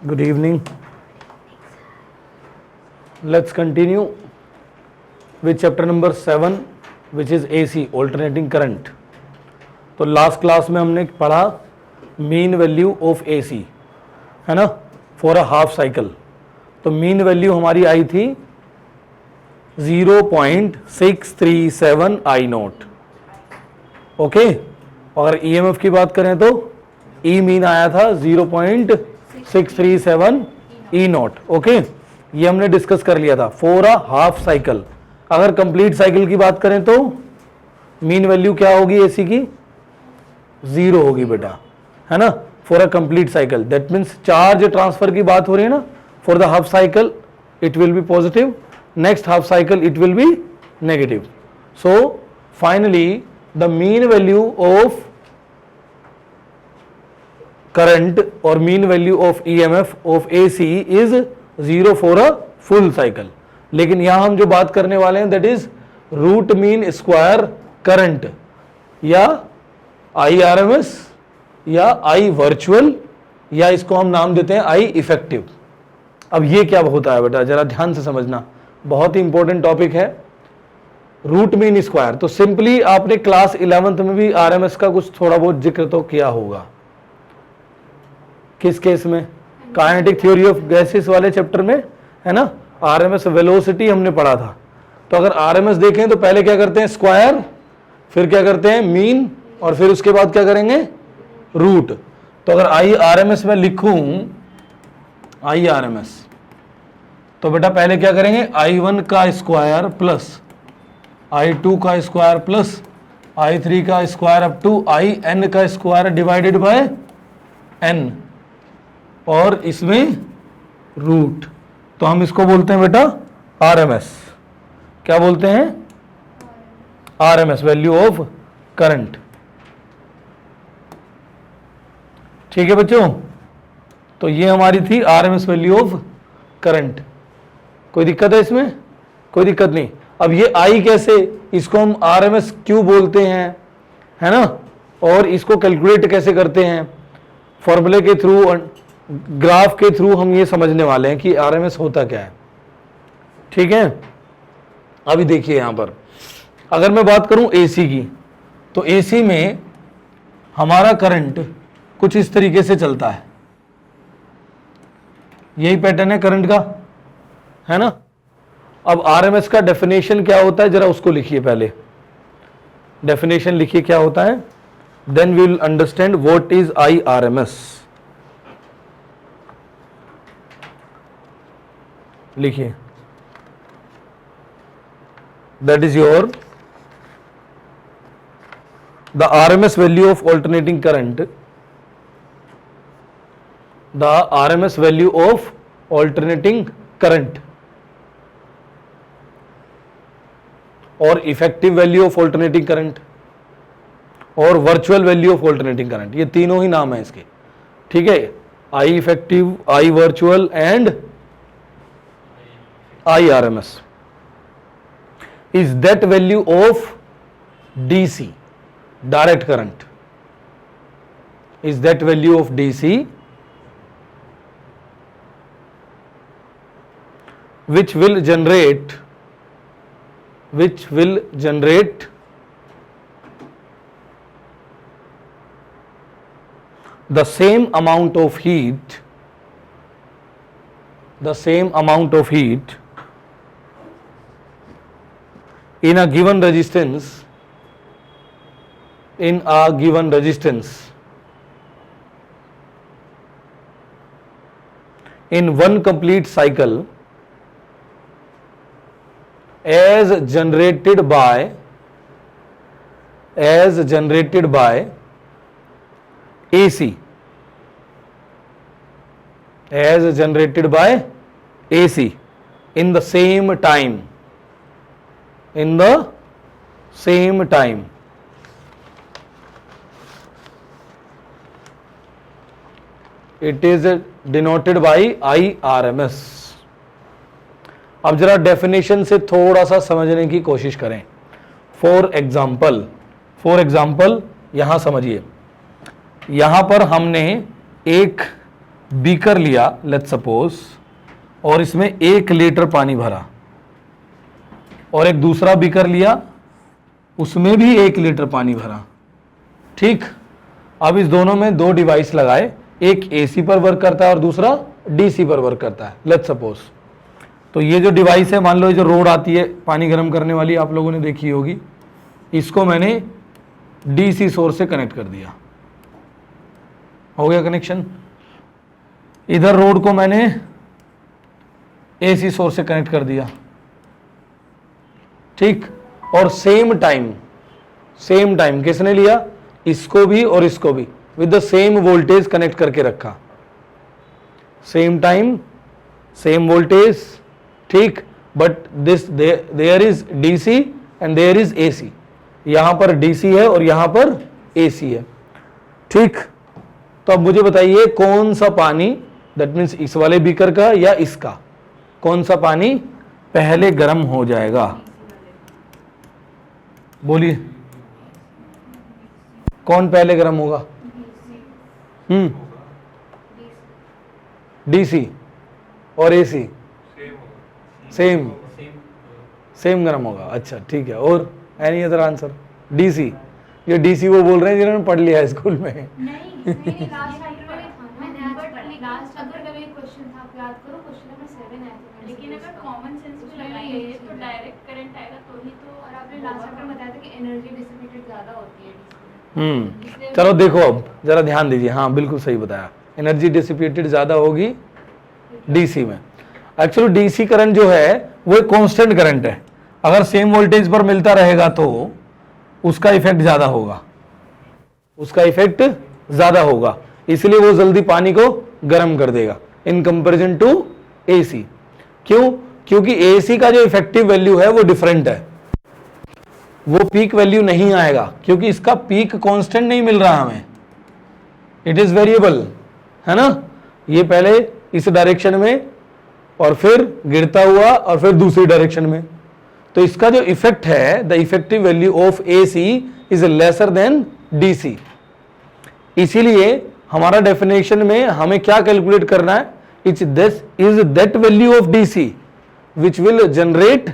Good evening. Let's continue with chapter number 7, which is AC, alternating current. तो last class में हमने पढ़ा mean value of AC, है ना, फॉर अ हाफ साइकिल. तो mean value हमारी आई थी 0.637 आई नोट. ओके, अगर EMF की बात करें तो ई मीन आया था 0.637 ई नॉट. ओके, ये हमने डिस्कस कर लिया था फॉर अ हाफ साइकिल. अगर कंप्लीट साइकिल की बात करें तो मीन वैल्यू क्या होगी एसी की? 0 होगी बेटा, है ना, for a complete cycle. That means charge transfer की बात हो रही है ना. For the half cycle it will be positive, next half cycle it will be negative. So finally the mean value of current or mean value of EMF of AC is 0 for a full cycle. लेकिन यहां हम जो बात करने वाले हैं that is root mean square current या IRMS या I वर्चुअल या इसको हम नाम देते हैं I इफेक्टिव. अब ये क्या होता है बेटा, जरा ध्यान से समझना, बहुत ही इंपॉर्टेंट टॉपिक है. रूट मीन स्क्वायर तो सिंपली आपने क्लास 11th में भी RMS का कुछ थोड़ा बहुत जिक्र तो किया होगा. किस केस में? काइनेटिक थ्योरी ऑफ गैसेस वाले चैप्टर में, है ना. आरएमएस वेलोसिटी हमने पढ़ा था. तो अगर आरएमएस देखें तो पहले क्या करते हैं? स्क्वायर, फिर क्या करते हैं? मीन, और फिर उसके बाद क्या करेंगे? रूट. तो अगर आई आरएमएस में लिखूं आई आरएमएस, तो बेटा पहले क्या करेंगे? I1 का स्क्वायर प्लस I2 का स्क्वायर प्लस I3 का स्क्वायर अप टू IN का स्क्वायर डिवाइडेड बाय n, और इसमें रूट. तो हम इसको बोलते हैं बेटा आरएमएस. क्या बोलते हैं? RMS, value of current. ठीक है बच्चों, तो ये हमारी थी आरएमएस वैल्यू ऑफ करंट. कोई दिक्कत है इसमें? कोई दिक्कत नहीं. अब ये आई कैसे, इसको हम आरएमएस क्यों बोलते हैं, है ना, और इसको कैलकुलेट कैसे करते हैं, फॉर्मूले के थ्रू और ग्राफ के थ्रू हम ये समझने वाले हैं कि आरएमएस होता क्या है. ठीक है, अभी देखिए यहां पर अगर मैं बात करूं एसी की, तो एसी में हमारा करंट कुछ इस तरीके से चलता है. यही पैटर्न है करंट का, है ना. अब आरएमएस का डेफिनेशन क्या होता है, जरा उसको लिखिए. पहले डेफिनेशन लिखिए क्या होता है, then we will understand what is I RMS. लिखिए, that is your the RMS value of alternating current. The RMS value of alternating current और effective value of alternating current और virtual value of alternating current. ये तीनों ही नाम है इसके. ठीक है, I effective, I virtual and IRMS is that value of DC, direct current, is that value of DC which will generate the same amount of heat in a given resistance in one complete cycle as generated by AC, as generated by AC in the same time. It is denoted by IRMS. अब जरा definition से थोड़ा सा समझने की कोशिश करें. For example यहां समझिए, यहां पर हमने एक बीकर लिया लेट्स सपोज, और इसमें 1 लीटर पानी भरा, और एक दूसरा बीकर लिया उसमें भी 1 लीटर पानी भरा, ठीक। अब इस दोनों में 2 डिवाइस लगाए, एक एसी पर वर्क करता है और दूसरा डीसी पर वर्क करता है लेट्स सपोज। तो ये जो डिवाइस है, मान लो ये जो रोड आती है पानी गर्म करने वाली, आप लोगों ने देखी होगी, इसको मैंने डीसी सोर्स से कनेक्ट कर दिया, हो गया कनेक्शन। इधर रोड को मैंने एसी सोर्स से कनेक्ट कर दिया, ठीक। और सेम टाइम किसने लिया, इसको भी और इसको भी, with the same voltage connect करके रखा, सेम टाइम सेम वोल्टेज, ठीक। But this there is DC and there is AC, यहां पर डीसी है और यहां पर एसी है, ठीक। तो अब मुझे बताइए कौन सा पानी, दैट मीन्स इस वाले बीकर का या इसका, कौन सा पानी पहले गर्म हो जाएगा, बोलिए कौन पहले गर्म होगा। डीसी और एसी सेम गर्म होगा, अच्छा ठीक है। और एनी अदर आंसर, डीसी, ये डीसी वो बोल रहे हैं जिन्होंने पढ़ लिया है स्कूल में। नहीं लास्ट चैप्टर में था, मैंने आज लास्ट चैप्टर का भी एक क्वेश्चन था, आप याद करो, क्वेश्चन नंबर 7 आया था। लेकिन अगर कॉमन सेंस में लगाएंगे तो डायरेक्ट करंट आएगा तो ही तो। और आपने लास्ट चैप्टर में बताया था कि एनर्जी डिसिपेटेड ज्यादा होती है। चलो देखो अब जरा ध्यान दीजिए, हाँ बिल्कुल सही बताया, एनर्जी डिसिपेटेड ज्यादा होगी डीसी में। एक्चुअली डीसी करंट जो है वो एक कांस्टेंट करंट है, अगर सेम वोल्टेज पर मिलता रहेगा तो उसका इफेक्ट ज्यादा होगा, उसका इफेक्ट ज्यादा होगा, इसलिए वो जल्दी पानी को गर्म कर देगा इन कंपैरिजन टू एसी। क्यों? क्योंकि एसी का जो इफेक्टिव वैल्यू है वो डिफरेंट है, वो पीक वैल्यू नहीं आएगा क्योंकि इसका पीक कांस्टेंट नहीं मिल रहा हमें, इट इज वेरिएबल, है ना। ये पहले इस डायरेक्शन में और फिर गिरता हुआ और फिर दूसरी डायरेक्शन में, तो इसका जो इफेक्ट है, the effective value of AC is lesser than DC. इसीलिए हमारा डेफिनेशन में हमें क्या कैलकुलेट करना है, it's this is that value of DC which will generate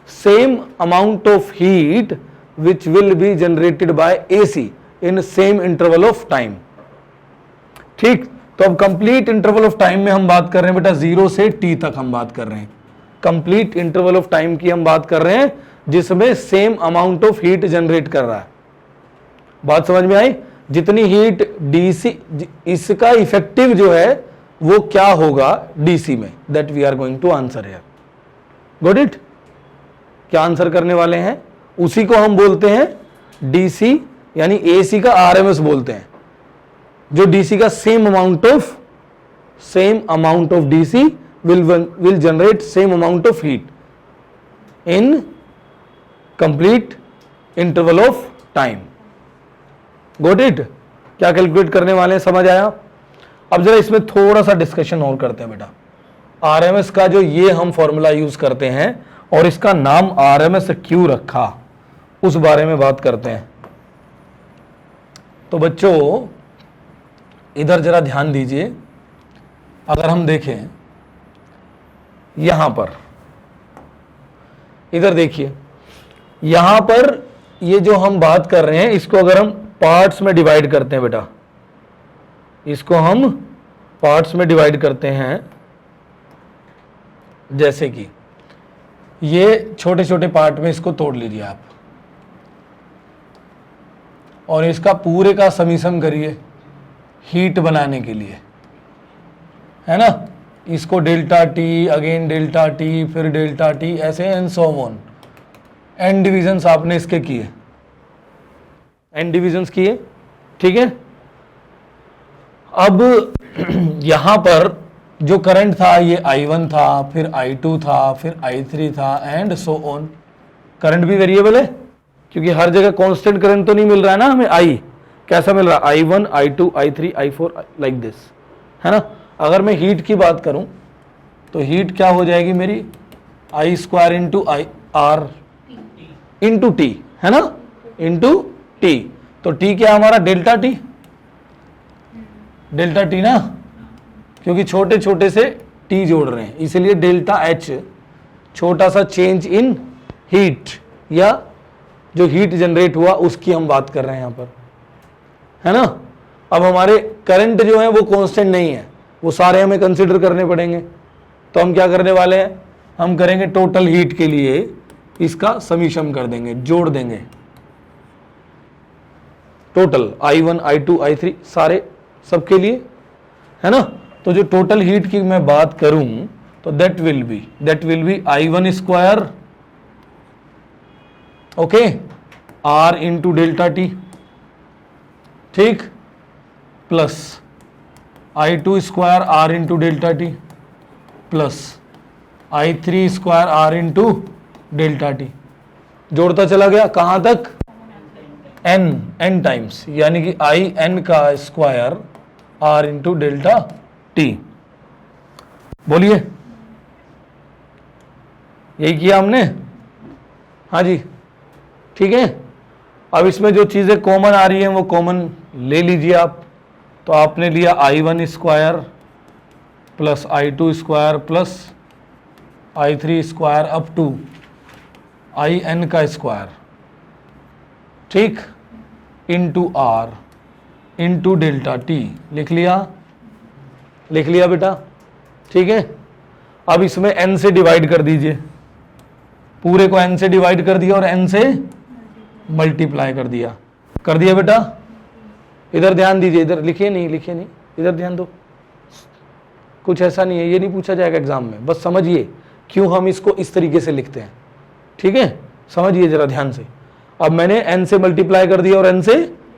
same amount of heat which will be generated by AC in same interval of time, ठीक। तो अब कंप्लीट इंटरवल ऑफ टाइम में हम बात कर रहे हैं बेटा 0 से t तक हम बात कर रहे हैं, कंप्लीट इंटरवल ऑफ टाइम की हम बात कर रहे हैं जिसमें same amount of heat generate कर रहा है। बात समझ में आई? जितनी हीट डीसी, इसका इफेक्टिव जो है वो क्या होगा डीसी में, that we are going to answer here. Got it? क्या आंसर करने वाले हैं, उसी को हम बोलते हैं डीसी, यानी एसी का आरएमएस बोलते हैं, जो डीसी का same amount of DC will generate same amount of heat in complete interval of time. Got it? क्या कैलकुलेट करने वाले हैं, समझ आया? अब जरा इसमें थोड़ा सा डिस्कशन और करते हैं बेटा। आरएमएस का जो ये हम फॉर्मूला यूज करते हैं और इसका नाम आरएमएस क्यों रखा, उस बारे में बात करते हैं। तो बच्चों इधर जरा ध्यान दीजिए, अगर हम देखें यहां पर, इधर देखिए, यहां पर ये जो हम बात कर रहे हैं इसको अगर हम पार्ट्स में डिवाइड करते हैं बेटा, इसको हम पार्ट्स में डिवाइड करते हैं, जैसे कि ये छोटे छोटे पार्ट में इसको तोड़ लीजिए आप और इसका पूरे का समीसम करिए हीट बनाने के लिए, है ना। इसको delta T, again delta T, फिर डेल्टा टी, ऐसे and so on. N divisions आपने इसके किए, एन डिविजन्स किए, ठीक है। अब यहां पर जो करंट था ये I1 था, फिर I2 था, फिर I3 था एंड सो ऑन। करंट भी वेरिएबल है क्योंकि हर जगह कांस्टेंट करंट तो नहीं मिल रहा है ना हमें। I कैसा मिल रहा है, I1, I2, I3, I4 like this, है ना। अगर मैं हीट की बात करूं तो हीट क्या हो जाएगी मेरी, I square into I R into T, है ना, इंटू टी। तो टी क्या हमारा, डेल्टा टी, डेल्टा टी ना, क्योंकि छोटे छोटे से टी जोड़ रहे हैं, इसलिए डेल्टा एच छोटा सा चेंज इन हीट या जो हीट जनरेट हुआ उसकी हम बात कर रहे हैं यहां पर, है ना। अब हमारे करंट जो है वो कांस्टेंट नहीं है, वो सारे हमें कंसीडर करने पड़ेंगे। तो हम क्या करने वाले हैं, हम करेंगे टोटल हीट के लिए इसका समीशन कर देंगे, जोड़ देंगे टोटल I1 I2 I3 सारे सबके लिए, है ना। तो जो टोटल हीट की मैं बात करूं तो that will be I1 square, okay, R into delta T, ठीक, plus I2 square R into delta T plus I3 square R into delta T. जोड़ता चला गया कहां तक, n टाइम्स, यानी कि आई n का square R into delta T. बोलिए, यही किया हमने, हाँ जी, ठीक है। अब इसमें जो चीजें कॉमन आ रही हैं वो कॉमन ले लीजिए आप। तो आपने लिया I1 square plus I2 square plus I3 square up to IN का स्क्वायर, ठीक, into R into delta T. लिख लिया बेटा, ठीक है। अब इसमें n से डिवाइड कर दीजिए, पूरे को n से डिवाइड कर दिया और n से मल्टीप्लाई कर दिया बेटा। इधर ध्यान दीजिए, इधर लिखिए नहीं, इधर ध्यान दो। कुछ ऐसा नहीं है, ये नहीं पूछा जाएगा एग्जाम में, बस समझिए क्यों हम इसको इस तरीके से लिखते हैं, ठीक है। समझिए जरा ध्यान से। अब मैंने n से मल्टीप्लाई कर दिया और n से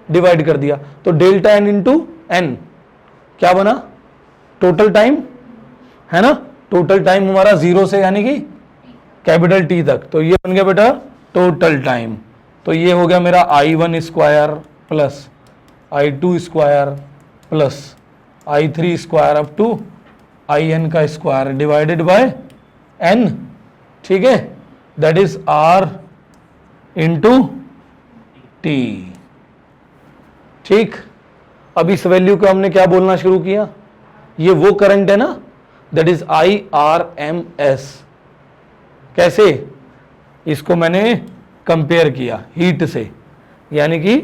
डिवाइड कर दिया, तो डेल्टा n इंटू n क्या बना, टोटल टाइम, है ना। टोटल टाइम हमारा 0 से यानी कि कैपिटल T तक, तो ये बन गया बेटा टोटल टाइम। तो ये हो गया मेरा I1 square plus I2 square plus I3 square up to IN का स्क्वायर डिवाइडेड बाय n, ठीक है, that is R into T, ठीक। अब इस वैल्यू को हमने क्या बोलना शुरू किया, ये वो करंट है ना, दैट इज IRMS। कैसे, इसको मैंने कंपेयर किया हीट से, यानी कि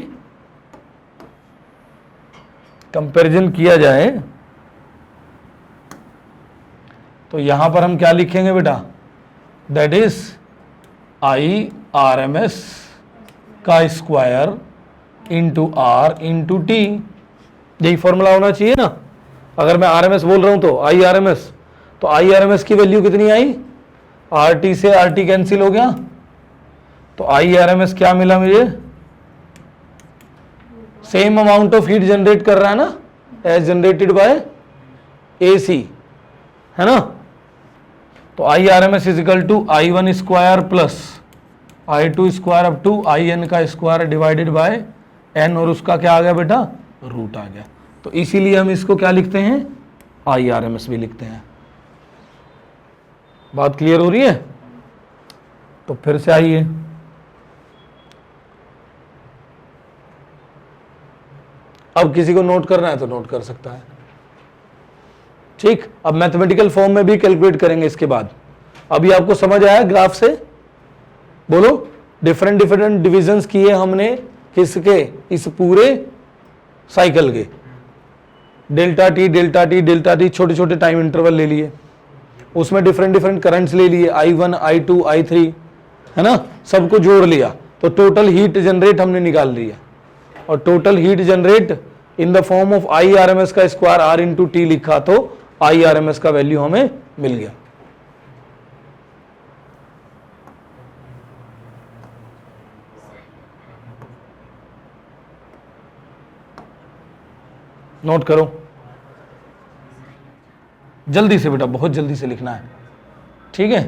कंपैरिजन किया जाए तो यहां पर हम क्या लिखेंगे बेटा, दैट इज IRMS का square into R into T. यही फॉर्मूला होना चाहिए ना। अगर मैं RMS बोल रहा हूं तो IRMS, तो IRMS की वैल्यू कितनी आई, RT से RT कैंसिल हो गया, तो IRMS क्या मिला मुझे, same amount of heat generate कर रहा है ना एज जनरेटेड बाय AC, है ना। तो IRMS is equal to I1 square plus I2 square up to IN का स्क्वायर डिवाइडेड बाय n, और उसका क्या आ गया बेटा, रूट आ गया। तो इसीलिए हम इसको क्या लिखते हैं, IRMS भी लिखते हैं। बात क्लियर हो रही है। तो फिर से आइए, अब किसी को नोट करना है तो नोट कर सकता है, ठीक। अब मैथमेटिकल फॉर्म में भी कैलकुलेट करेंगे इसके बाद। अभी आपको समझ आया ग्राफ से, बोलो। डिफरेंट डिविजन्स किए हमने किसके, इस पूरे साइकिल के, डेल्टा टी छोटे छोटे टाइम इंटरवल ले लिए, उसमें डिफरेंट करंट्स ले लिए, I1 I2 I3, है ना, सबको जोड़ लिया, तो टोटल हीट जनरेट हमने निकाल लिया। और total heat generate in the form of IRMS का स्क्वायर R इंटू टी लिखा, तो IRMS का वैल्यू हमें मिल गया। नोट करो जल्दी से बेटा, बहुत जल्दी से लिखना है, ठीक है।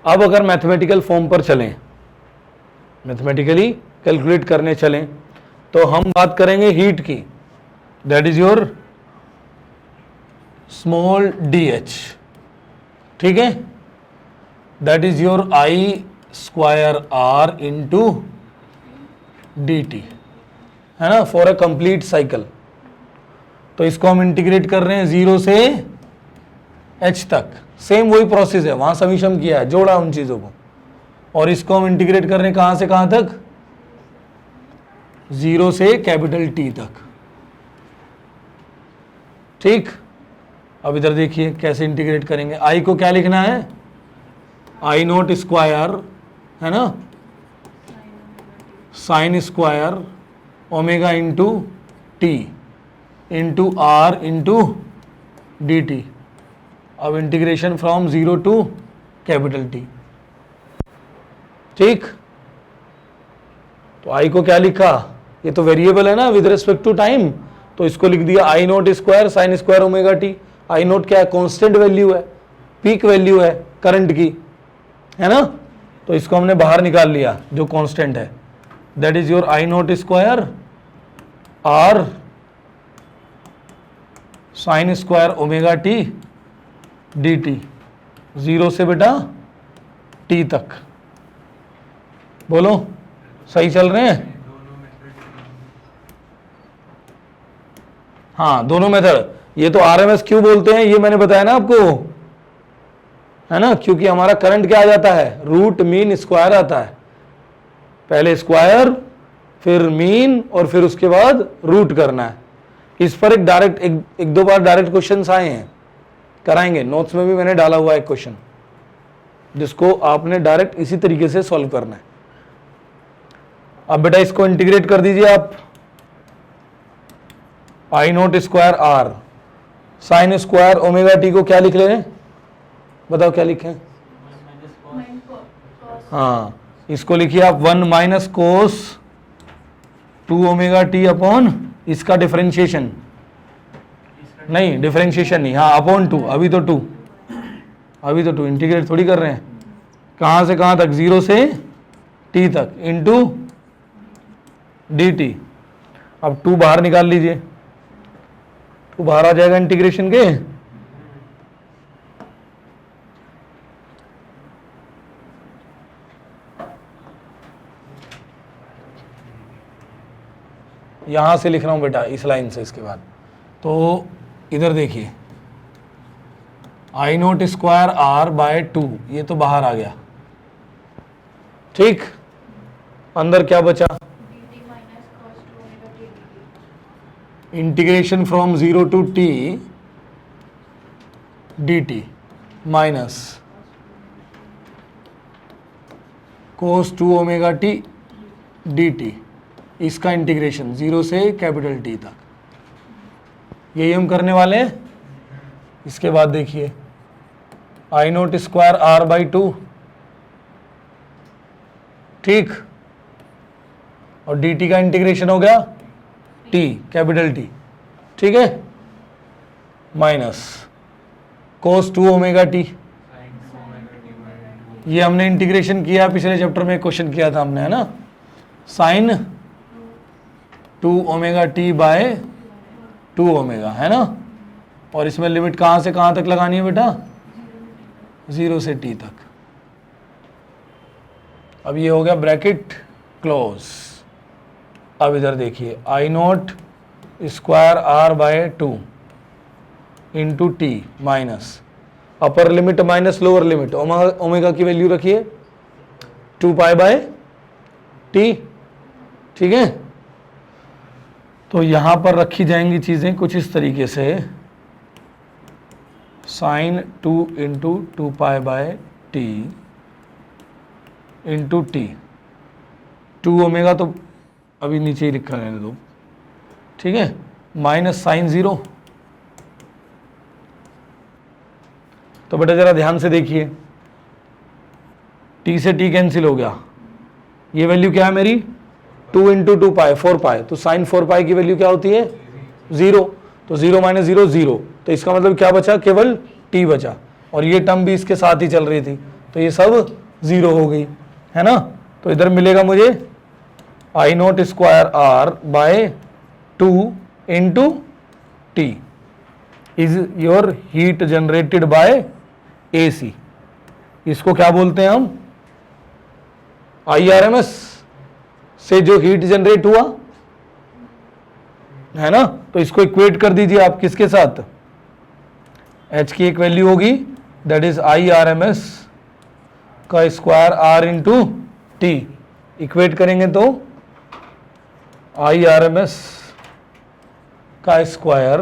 अब अगर मैथमेटिकल फॉर्म पर चलें, मैथमेटिकली कैलकुलेट करने चलें, तो हम बात करेंगे हीट की, that is your small D H, ठीक है, that is your I square R into D T, है ना, फॉर अ कंप्लीट साइकिल। तो इसको हम इंटीग्रेट कर रहे हैं 0 से h तक, सेम वही प्रोसेस है, वहां समीशम किया है, जोड़ा उन चीजों को, और इसको हम इंटीग्रेट कर रहे हैं कहां से कहां तक, 0 से कैपिटल T तक, ठीक। अब इधर देखिए कैसे इंटीग्रेट करेंगे। I को क्या लिखना है, आई नॉट स्क्वायर, है ना, sine square omega into T into R into D T. अब integration from 0 to capital T, ठीक। तो I को क्या लिखा, ये तो वेरिएबल है ना विद रिस्पेक्ट टू टाइम, तो इसको लिख दिया I not square sine square omega T. I not क्या है, कांस्टेंट वैल्यू है, पीक वैल्यू है करंट की, है ना, तो इसको हमने बाहर निकाल लिया जो कांस्टेंट है, that is your I not square R sine square omega T D T, 0 से बेटा T तक। बोलो सही चल रहे हैं, हाँ दोनों मेथड। ये तो RMS क्यों बोलते हैं, ये मैंने बताया ना आपको, है ना, क्योंकि हमारा करंट क्या आ जाता है, रूट मीन स्क्वायर आता है, पहले स्क्वायर फिर मीन और फिर उसके बाद रूट करना है। इस पर एक डायरेक्ट एक दो बार डायरेक्ट क्वेश्चंस आए हैं, कराएंगे, नोट्स में भी मैंने डाला हुआ है एक क्वेश्चन जिसको आपने डायरेक्ट इसी तरीके से सॉल्व करना है। अब बेटा इसको इंटीग्रेट कर दीजिए आप, I not square R sine square omega T को क्या लिख ले रहे हैं, बताओ क्या लिखें, हाँ इसको लिखिए आप 1 minus cos 2 omega T upon इसका डिफरेंशिएशन, नहीं डिफरेंशिएशन नहीं, हाँ अपॉन 2, अभी तो 2, अभी तो 2 इंटीग्रेट थोड़ी कर रहे हैं, कहाँ से कहाँ तक, 0 से t तक इंटू डी टी। अब 2 बाहर निकाल लीजिए, 2 बाहर आ जाएगा इंटीग्रेशन के, यहां से लिख रहा हूं बेटा इस लाइन से, इसके बाद तो इधर देखिए आई नोट स्क्वायर आर बाय 2, ये तो बाहर आ गया, ठीक। अंदर क्या बचा, integration from 0 to T D T minus cos 2 omega T D T, इसका इंटीग्रेशन 0 से कैपिटल T तक, यही हम करने वाले हैं। इसके बाद देखिए आई नोट स्क्वायर आर बाई 2, ठीक, और डी टी का इंटीग्रेशन हो गया T कैपिटल T, ठीक है, माइनस कोस 2 ओमेगा टी, ये हमने इंटीग्रेशन किया पिछले चैप्टर में, क्वेश्चन किया था हमने, है ना, sine 2 omega T by 2 omega, है ना, और इसमें लिमिट कहाँ से कहाँ तक लगानी है बेटा, 0 से T तक। अब ये हो गया ब्रैकेट क्लोज। अब इधर देखिए I not square R by 2 into T minus upper limit minus lower limit, omega की वैल्यू रखिए 2 पाई बाय टी, ठीक है। तो यहां पर रखी जाएंगी चीजें कुछ इस तरीके से, sine 2 into 2 pi by T into T, 2 omega तो अभी नीचे ही लिखा रहने दो, ठीक है, माइनस साइन 0। तो बेटा जरा ध्यान से देखिए, t से t कैंसिल हो गया, ये वैल्यू क्या है मेरी 2 इंटू 2 पाई 4 पाई, तो साइन 4 पाई की वैल्यू क्या होती है 0, तो 0 माइनस 0 0, तो इसका मतलब क्या बचा, केवल t बचा, और ये टर्म भी इसके साथ ही चल रही थी, तो ये सब 0 हो गई, है ना। तो इधर मिलेगा मुझे I not square R by 2 into T, is your heat generated by AC। इसको क्या बोलते हैं हम? IRMS से जो हीट जनरेट हुआ है ना, तो इसको इक्वेट कर दीजिए आप किसके साथ? H की एक वैल्यू होगी दैट इज IRMS का square R into T। Equate करेंगे तो IRMS का square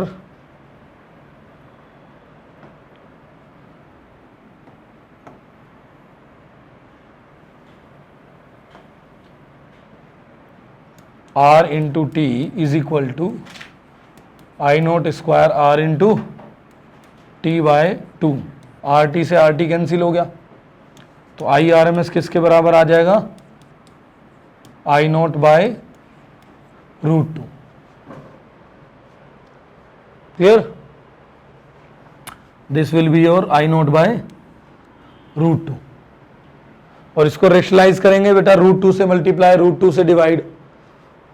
R into T is equal to I naught square R into T by 2। RT से RT कैंसिल हो गया, तो IRMS किसके बराबर आ जाएगा? I naught by √2। Clear? This will be your I naught by √2। और इसको रेशनलाइज करेंगे बेटा, √2 से मल्टीप्लाई, √2 से डिवाइड,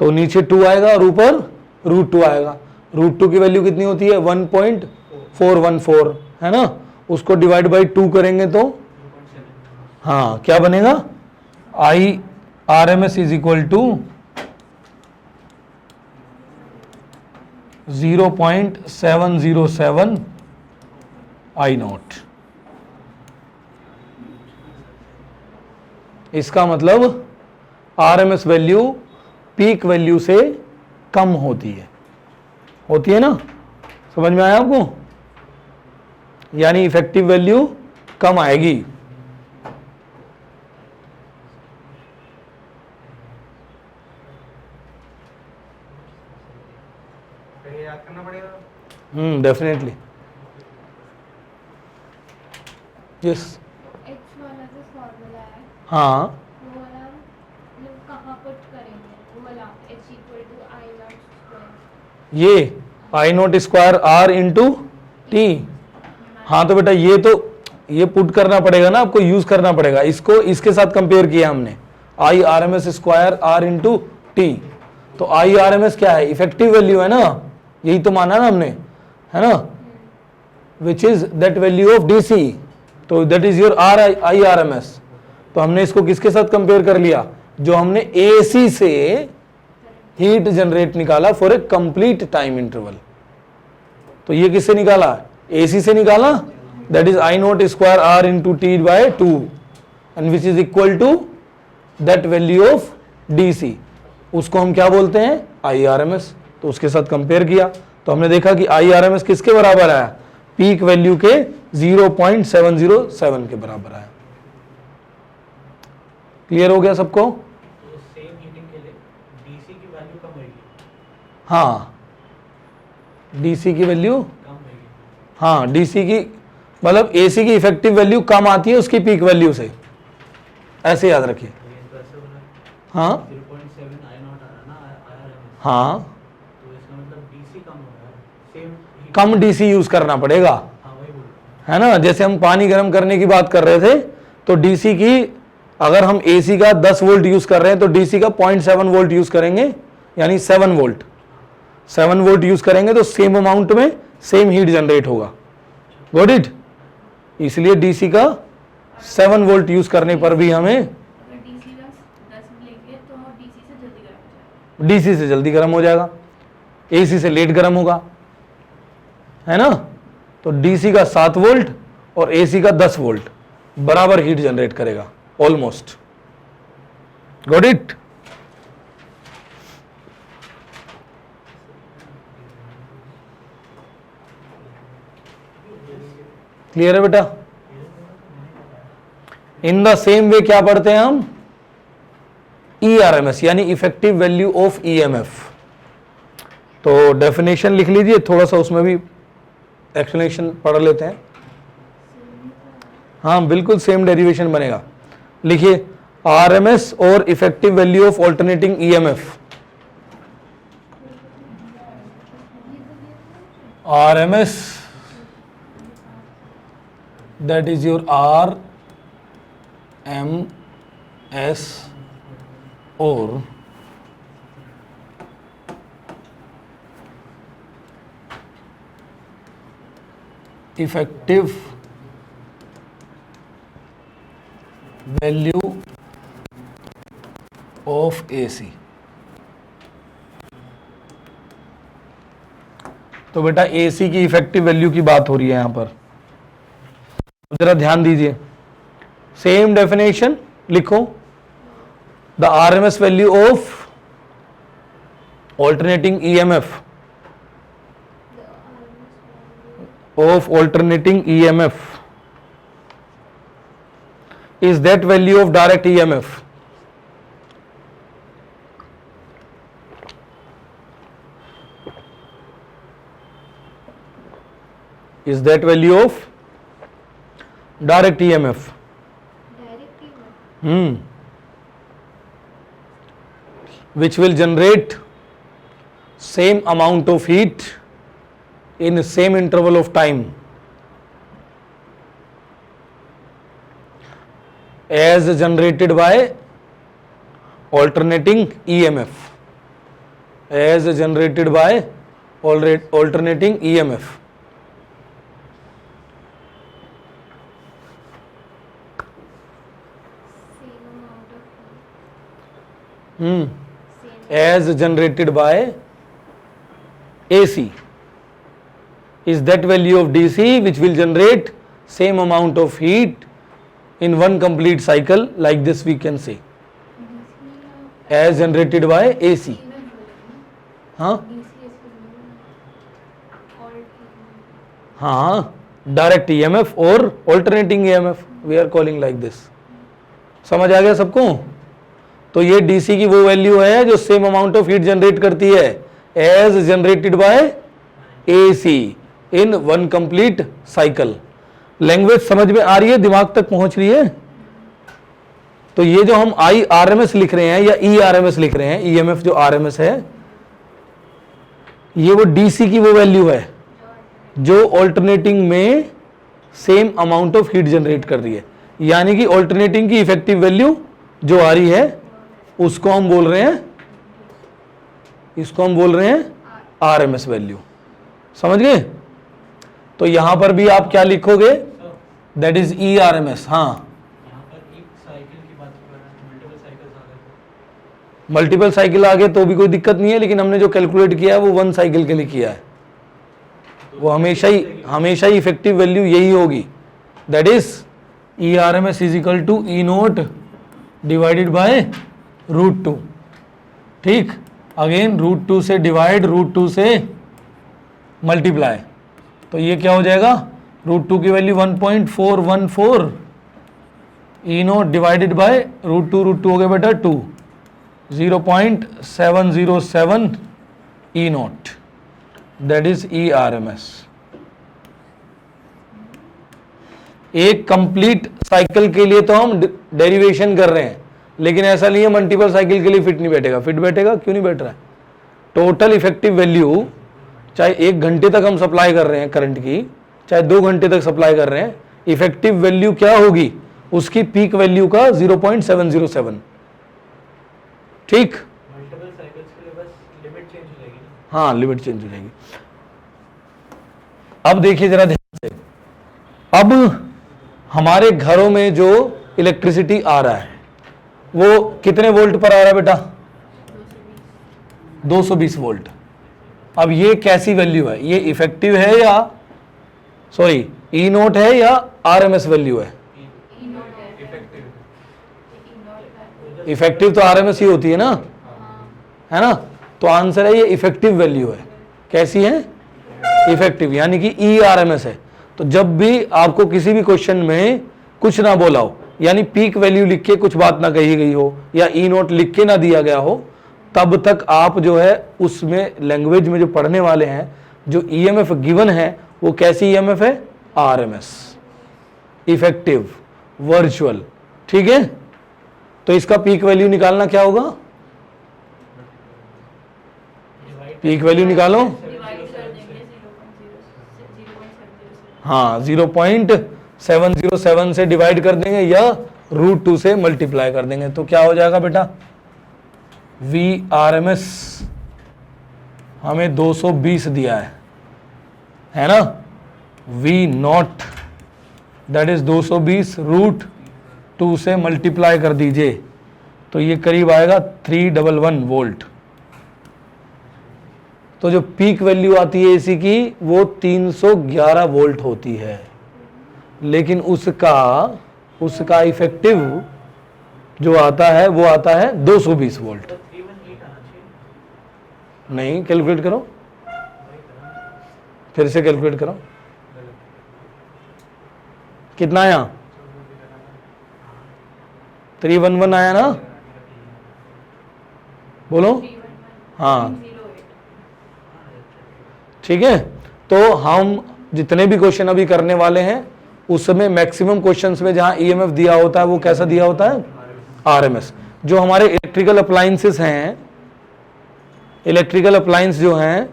तो नीचे 2 आएगा और ऊपर √2 आएगा। √2 की वैल्यू कितनी होती है? 1.414 है ना। उसको डिवाइड बाई 2 करेंगे तो हाँ क्या बनेगा? IRMS is equal to 0.707 I naught. इसका मतलब RMS वैल्यू पीक वैल्यू से कम होती है ना। समझ में आया आपको? यानी इफेक्टिव वैल्यू कम आएगी। याद करना पड़ेगा। Definitely yes. H वाला जो फॉर्मूला है हाँ वो वाला मतलब कहाँ पुट करेंगे? वो वाला H equal to I naught square. ये I naught square R into T। हाँ तो बेटा ये पुट करना पड़ेगा ना, आपको यूज करना पड़ेगा। इसको इसके साथ कंपेयर किया हमने, IRMS square R into T। तो IRMS क्या है? इफेक्टिव वैल्यू है ना, यही तो माना ना हमने, है ना, which is that value of DC। तो दैट इज योर IRMS। तो हमने इसको किसके साथ कंपेयर कर लिया? जो हमने AC से हीट जनरेट निकाला for a complete time interval. तो ये किससे निकाला? AC से निकाला, that is I naught square R into T by 2 and which is equal to that value of DC। उसको हम क्या बोलते हैं? IRMS। तो उसके साथ कंपेयर किया तो हमने देखा कि IRMS किसके बराबर आया? पीक वैल्यू के 0.707 के बराबर आया। क्लियर हो गया सबको? तो सेम हीटिंग के लिए DC की वैल्यू कम होगी। हाँ, DC की वैल्यू, कम होगी। हाँ DC की मतलब AC की इफेक्टिव वैल्यू कम आती है उसकी पीक वैल्यू से, ऐसे याद रखिए। तो ऐसे हो रहा है। हाँ 0.7 I नॉट आ रहा है ना IRMS। हाँ, तो इसका मतलब DC कम हो रहा है। सेम कम DC यूज करना पड़ेगा, हाँ वही बोल रहा है ना। जैसे हम पानी गर्म करने की बात कर रहे थे, तो DC की अगर हम AC का 10 वोल्ट यूज कर रहे हैं तो DC का 0.7 वोल्ट यूज करेंगे, यानी 7 वोल्ट। 7 वोल्ट यूज करेंगे तो सेम अमाउंट में सेम हीट जनरेट होगा। Got it? इसलिए DC का 7 वोल्ट यूज करने पर भी हमें अगर DC का 10 लेंगे तो DC से जल्दी गर्म हो जाएगा। DC से जल्दी गर्म हो जाएगा, AC से लेट गर्म होगा, है ना। तो DC का 7 वोल्ट और AC का 10 वोल्ट बराबर हीट जनरेट करेगा ऑलमोस्ट। Got it? क्लियर है बेटा? इन द सेम वे क्या पढ़ते हैं हम? ERMS यानी इफेक्टिव वैल्यू ऑफ EMF। तो डेफिनेशन लिख लीजिए, थोड़ा सा उसमें भी एक्सप्लेनेशन पढ़ लेते हैं। हाँ बिल्कुल सेम डेरिवेशन बनेगा। लिखिए RMS और effective value of alternating EMF। RMS that is your RMS or effective value of AC। तो बेटा AC की इफेक्टिव वैल्यू की बात हो रही है यहां पर, जरा ध्यान दीजिए। सेम डेफिनेशन लिखो, the RMS value of alternating EMF is that value of direct EMF is that value of direct EMF which will generate same amount of heat in the same interval of time as generated by alternating EMF, as generated by alternating EMF। As generated by AC is that value of DC which will generate same amount of heat in one complete cycle, like this we can say, as generated by AC। हाँ हाँ, direct EMF और alternating EMF we are calling like this। समझ आ गया सबको? तो ये DC की वो वैल्यू है जो same amount of heat generate करती है as generated by AC in one complete cycle. Language समझ में आ रही है, दिमाग तक पहुंच रही है? तो ये जो हम IRMS लिख रहे हैं या ERMS लिख रहे हैं, EMF जो RMS है, ये वो DC की वो वैल्यू है जो ऑल्टरनेटिंग में same amount of heat generate कर रही है। यानी कि ऑल्टरनेटिंग की इफेक्टिव वैल्यू जो आ रही है उसको हम बोल रहे हैं, इसको हम बोल रहे हैं RMS वैल्यू। समझ गए? तो यहां पर भी आप क्या लिखोगे? That is ERMS। हाँ, यहाँ पर एक साइकिल की बात कर रहे हैं, मल्टीपल साइकिल्स आ गए तो मल्टीपल साइकिल आगे तो भी कोई दिक्कत नहीं है, लेकिन हमने जो कैलकुलेट किया है वो वन साइकिल के लिए किया है। वो हमेशा ही इफेक्टिव वैल्यू यही होगी, that is ERMS is equal to E0 divided by √2। ठीक, अगेन √2 से डिवाइड, √2 से मल्टीप्लाई, तो ये क्या हो जाएगा? √2 की वैल्यू 1.414, E0 डिवाइडेड बाय √2 हो गया बेटा 2, 0.707 E0, दैट इज ERMS। एक कंप्लीट साइकिल के लिए तो हम डेरिवेशन कर रहे हैं, लेकिन ऐसा नहीं है मल्टीपल साइकिल के लिए फिट नहीं बैठेगा। फिट बैठेगा, क्यों नहीं बैठ रहा है? टोटल इफेक्टिव वैल्यू, चाहे 1 घंटे तक हम सप्लाई कर रहे हैं करंट की, चाहे 2 घंटे तक सप्लाई कर रहे हैं, इफेक्टिव वैल्यू क्या होगी? उसकी पीक वैल्यू का 0.707। ठीक, मल्टीपल साइकिल्स के लिए बस लिमिट चेंज हो जाएगी ना। हाँ, लिमिट चेंज हो जाएगी। अब देखिए जरा ध्यान से, अब हमारे घरों में जो इलेक्ट्रिसिटी आ रहा है वो कितने वोल्ट पर आ रहा है बेटा? 220 वोल्ट। अब ये कैसी वैल्यू है? ये इफेक्टिव है या सॉरी E0 है या RMS वैल्यू है? इफेक्टिव तो RMS ही होती है ना, है ना? तो आंसर है ये इफेक्टिव वैल्यू है। कैसी है? इफेक्टिव, यानी कि ERMS है। तो जब भी आपको किसी भी क्वेश्चन में कुछ ना बोला हो, यानी पीक वैल्यू लिख के कुछ बात ना कही गई हो या E0 लिख के ना दिया गया हो, तब तक आप जो है उसमें लैंग्वेज में जो पढ़ने वाले हैं, जो EMF गिवन है वो कैसी EMF है? RMS, effective, virtual. ठीक है, तो इसका पीक वैल्यू निकालना क्या होगा? पीक वैल्यू निकालो। डिवाइड कर देंगे 0.707। हाँ, 0.707 से डिवाइड कर देंगे या √2 से मल्टीप्लाई कर देंगे, तो क्या हो जाएगा बेटा? VRMS हमें 220 दिया है ना? V naught that is 220 root 2 से मल्टीप्लाई कर दीजिए तो ये करीब आएगा 311 वोल्ट। तो जो पीक वैल्यू आती है एसी की वो 311 वोल्ट होती है, लेकिन उसका इफेक्टिव जो आता है वो आता है 220 वोल्ट। तो 318 आना चाहिए। नहीं, कैलकुलेट करो, फिर से कैलकुलेट करो, कितना आया? 311 आया ना, बोलो। हाँ ठीक है। तो हम जितने भी क्वेश्चन अभी करने वाले हैं उसमें मैक्सिमम क्वेश्चंस में जहां ईएमएफ दिया होता है वो कैसा दिया होता है? आरएमएस। जो हमारे इलेक्ट्रिकल अप्लायंसेस हैं, इलेक्ट्रिकल अप्लायंस जो हैं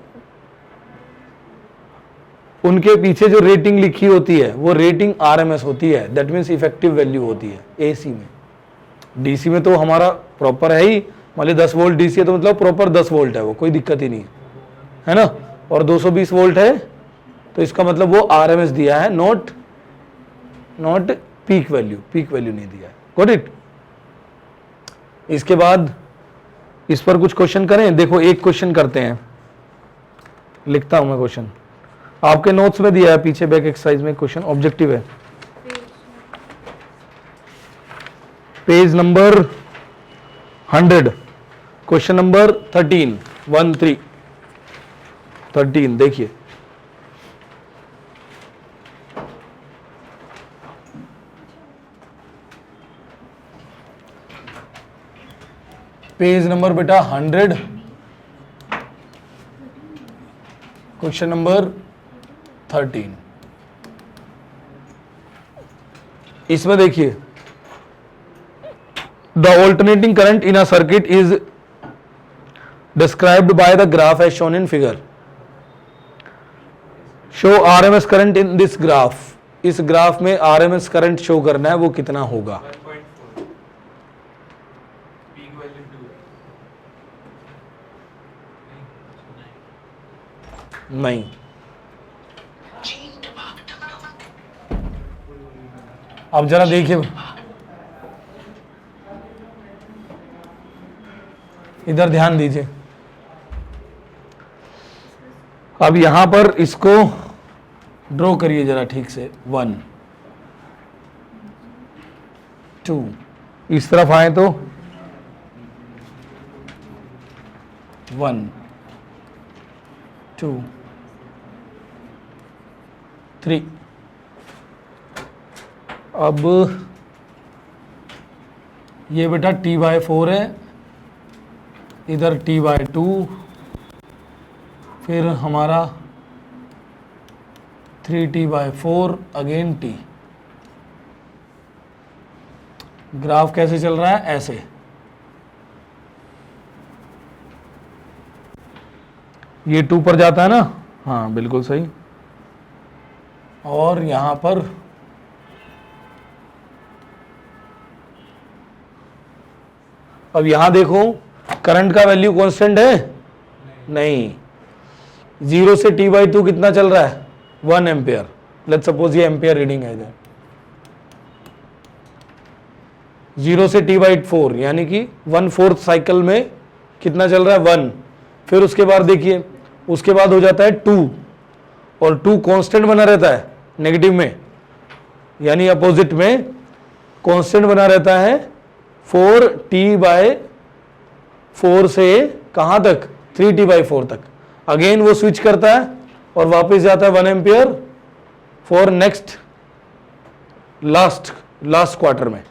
उनके पीछे जो रेटिंग लिखी होती है वो रेटिंग आरएमएस होती है, दैट मीन्स इफेक्टिव वैल्यू होती है एसी में। डीसी में तो हमारा प्रॉपर है ही, मान ली 10 वोल्ट डीसी है तो मतलब प्रॉपर 10 वोल्ट है, वो कोई दिक्कत ही नहीं है ना। और 220 वोल्ट है तो इसका मतलब वो आरएमएस दिया है, नॉट पीक वैल्यू नहीं दिया है। Got it. इसके बाद इस पर कुछ क्वेश्चन करें। देखो एक क्वेश्चन करते हैं, लिखता हूं मैं क्वेश्चन, आपके नोट्स में दिया है पीछे बैक एक्सरसाइज में क्वेश्चन, ऑब्जेक्टिव है पेज नंबर 100, क्वेश्चन नंबर 13 देखिए। पेज नंबर बेटा 100, क्वेश्चन नंबर 13। इसमें देखिए, the alternating current in a circuit is described by the graph as shown in figure. Show RMS current in this graph. इस graph में RMS current show करना है, वो कितना होगा? 1.4 पीक वैल्यू 2 नहीं, अब जरा देखिए इधर ध्यान दीजिए। अब यहां पर इसको ड्रॉ करिए जरा ठीक से। 1 2 इस तरफ आए तो 1 2 3। अब ये बेटा T/4 है, इधर T/2, फिर हमारा 3T/4 अगेन T। ग्राफ कैसे चल रहा है? ऐसे। ये 2 पर जाता है ना, हाँ बिल्कुल सही। और यहां पर अब यहां देखो करंट का वैल्यू कांस्टेंट है? नहीं। 0 से T/2 कितना चल रहा है? 1 एम्पियर। लेट्स सपोज ये एम्पियर रीडिंग है इधर। 0 से T/4 यानी कि 1/4 साइकिल में कितना चल रहा है? 1। फिर उसके बाद देखिए, उसके बाद हो जाता है 2, और 2 कांस्टेंट बना रहता है नेगेटिव में, यानी अपोजिट में कांस्टेंट बना रहता है 4T/4 से कहां तक? 3T/4 तक। अगेन वो स्विच करता है और वापस जाता है 1 ampere for next last quarter में,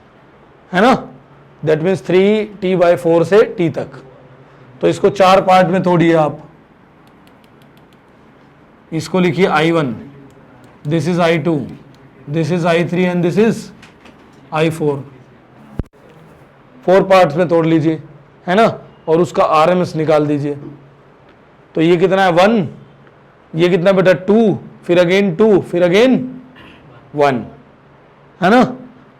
है ना। दैट मीन्स 3T/4 से T तक। तो इसको 4 पार्ट में तोड़िए आप। इसको लिखिए I1, this is I2, this is I3 and this is I4। 4 parts में तोड़ लीजिए, है ना, और उसका आरएमएस निकाल दीजिए। तो ये कितना है? 1। ये कितना बेटा? 2, फिर अगेन 2, फिर अगेन 1, है ना।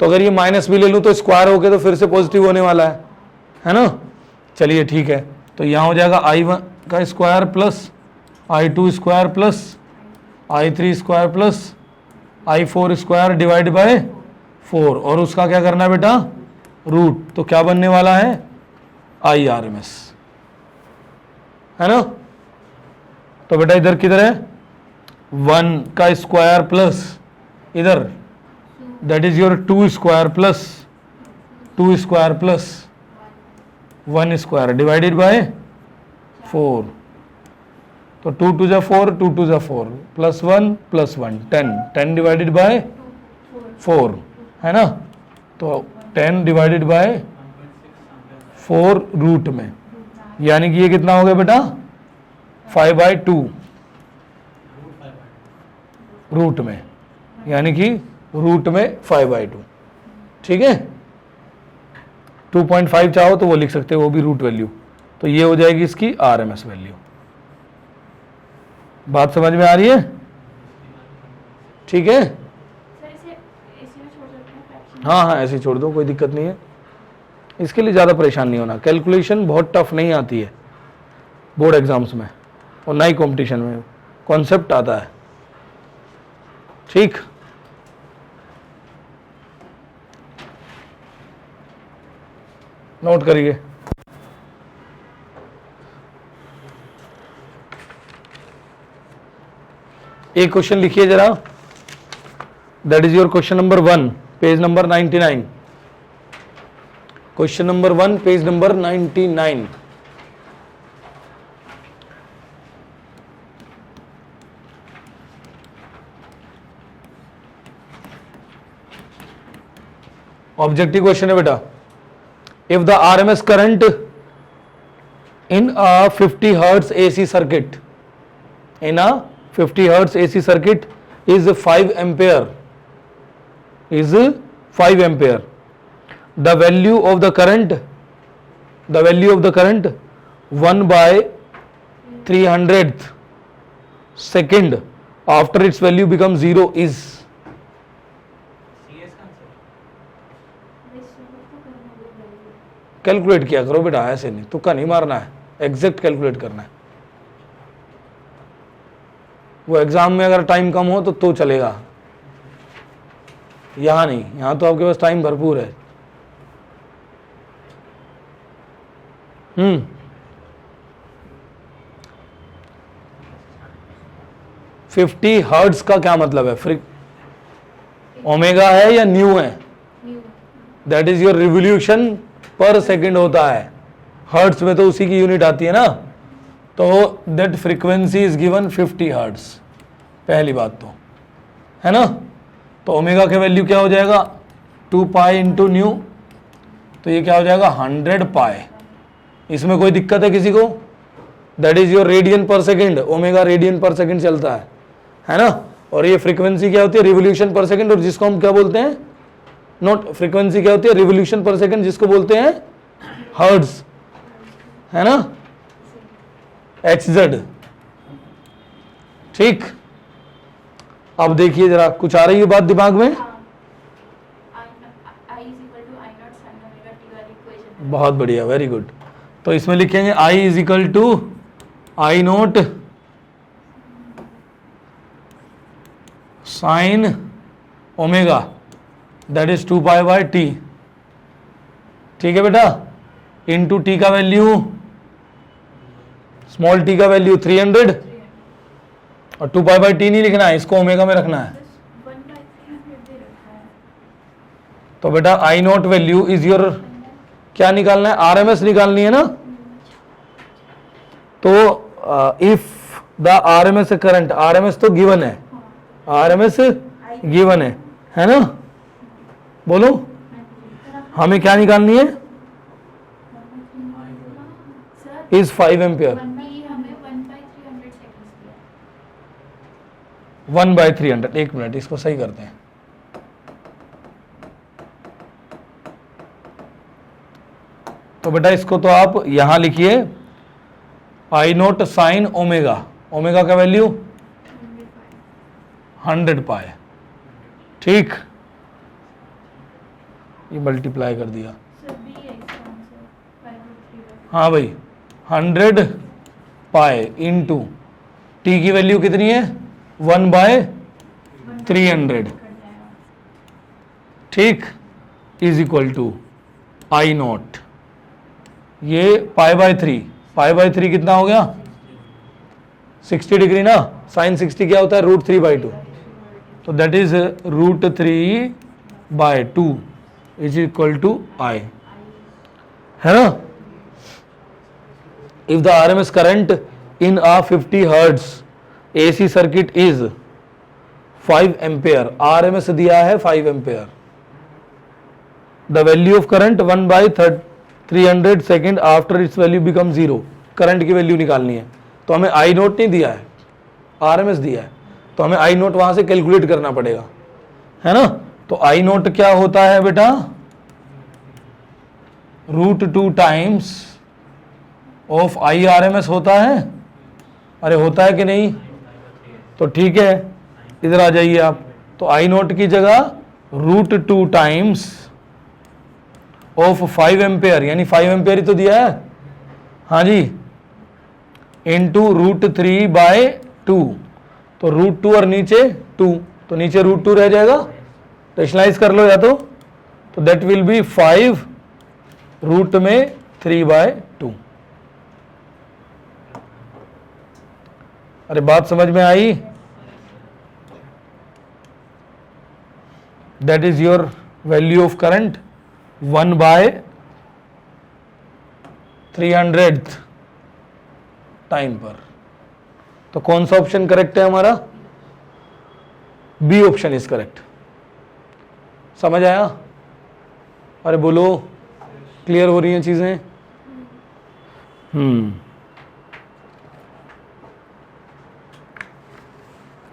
तो अगर ये माइनस भी ले लूं तो स्क्वायर होके तो फिर से पॉजिटिव होने वाला है ना। चलिए ठीक है, तो यहां हो जाएगा I1 का square plus I2 square plus I3 square plus I4 square divide by 4, और उसका क्या करना है बेटा, रूट। तो क्या बनने वाला है, IRMS, है ना। तो बेटा इधर किधर है, 1 का स्क्वायर प्लस इधर that is your 2 square plus 2 square plus 1 square divided bye 4। तो 2 2 जा 4, 2 2 जा 4 प्लस 1 10, 10 डिवाइडेड बाय 4, है ना। तो 10 डिवाइडेड बाय 4 रूट में, यानी कि ये कितना हो गया बेटा, 5/2 रूट में, यानी कि रूट में 5/2, ठीक है। 2.5 चाहो तो वो लिख सकते हो, वो भी रूट वैल्यू। तो ये हो जाएगी इसकी RMS वैल्यू। बात समझ में आ रही है, ठीक है। सर इसे इसी में छोड़ सकते हैं फ्रैक्शन? हाँ हाँ, ऐसे ही छोड़ दो, कोई दिक्कत नहीं है। इसके लिए ज़्यादा परेशान नहीं होना, कैलकुलेशन बहुत टफ नहीं आती है बोर्ड एग्जाम्स में, और ना ही कॉम्पिटिशन में, कॉन्सेप्ट आता है, ठीक। नोट करिए, एक क्वेश्चन लिखिए जरा, that is your question number 1, page number 99। Question number 1, page number 99। Objective question है बेटा। If the RMS current in a 50 hertz AC circuit, in a 50 hertz AC circuit is 5 ampere, is 5 ampere. The value of the current 1/300th second after its value becomes 0 is, CS का answer calculate किया करो बेटा, ऐसे नहीं, तुक्का नहीं मारना है, एग्जैक्ट कैलकुलेट करना है। वो एग्जाम में अगर टाइम कम हो तो चलेगा, यहां नहीं, यहां तो आपके पास टाइम भरपूर है। 50 हर्ट्ज का क्या मतलब है, ओमेगा है या न्यू है, that is your revolution per second होता है। हर्ट्ज में तो उसी की यूनिट आती है ना, तो that frequency is given 50 hertz, पहली बात तो, है ना। तो ओमेगा के वैल्यू क्या हो जाएगा, 2 पाई इंटू न्यू, तो ये क्या हो जाएगा 100 पाई। इसमें कोई दिक्कत है किसी को, दैट इज योर रेडियन पर सेकेंड, ओमेगा रेडियन पर सेकेंड चलता है ना। और ये फ्रीक्वेंसी क्या होती है, रिवोल्यूशन पर सेकेंड, और जिसको हम क्या बोलते हैं, नॉट फ्रीक्वेंसी क्या होती है, रिवोल्यूशन पर सेकेंड, जिसको बोलते हैं हर्ट्ज, है ना, HZ, ठीक। अब देखिए जरा, कुछ आ रही है बात दिमाग में, I is equal to I naught sin omega t वाली इक्वेशन। बहुत बढ़िया, वेरी गुड। तो इसमें लिखेंगे I is equal to I naught sine omega, that is 2 pi by T, ठीक है बेटा, इनटू टी का वैल्यू, स्मॉल टी का वैल्यू 300, और 2 पाई बाय टी नहीं लिखना है, इसको ओमेगा में रखना है। 1/300 दे रखा है। तो बेटा I note value is your, क्या निकालना है, RMS निकालनी है ना। तो if the RMS current, RMS तो गिवन है, RMS गिवन है ना, बोलो हमें क्या निकालनी है, सर इज 5 एम्पियर, 1 हमें 1/300 सेकंड्स दिया। 1/300। एक मिनट, इसको सही करते हैं। तो बेटा इसको तो आप यहां लिखिए, I naught sine omega, omega का वैल्यू 100 पाए, ठीक, ये मल्टीप्लाई कर दिया, सर बी है इसका आंसर 5/300। हाँ भाई 100 पाए इंटू टी की वैल्यू कितनी है 1/300, ठीक, is equal to I naught, ये π/3, π/3 कितना हो गया 60 डिग्री ना, साइन 60 क्या होता है √3/2, तो that is √3/2 is equal to I, है ना। If the RMS current in a 50 hertz AC circuit is 5 ampere, RMS दिया है 5 ampere, the value of current 1/300 second after its value become 0, current की वैल्यू निकालनी है, तो हमें आई नोट नहीं दिया है, RMS दिया है, तो हमें आई नोट वहां से कैलकुलेट करना पड़ेगा, है ना। तो आई नोट क्या होता है बेटा, √2 टाइम्स ऑफ IRMS होता है, अरे होता है कि नहीं, तो ठीक है, इधर आ जाइए आप, तो आई नोट की जगह √2 टाइम्स ऑफ 5 एम्पेयर, यानी 5 एम्पेयर ही तो दिया है, हाँ जी, इंटू √3/2, तो √2 और नीचे 2, तो नीचे √2 रह जाएगा, रेशनलाइज कर लो या तो दैट विल बी 5 रूट में 3/2। अरे बात समझ में आई, that is your value of current 1/300 time पर। तो कौन सा ऑप्शन करेक्ट है हमारा, बी ऑप्शन इज करेक्ट। समझ आया, अरे बोलो, क्लियर हो रही हैं चीजें।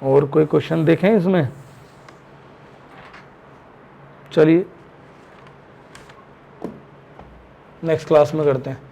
और कोई क्वेश्चन देखें इसमें, चलिए नेक्स्ट क्लास में करते हैं।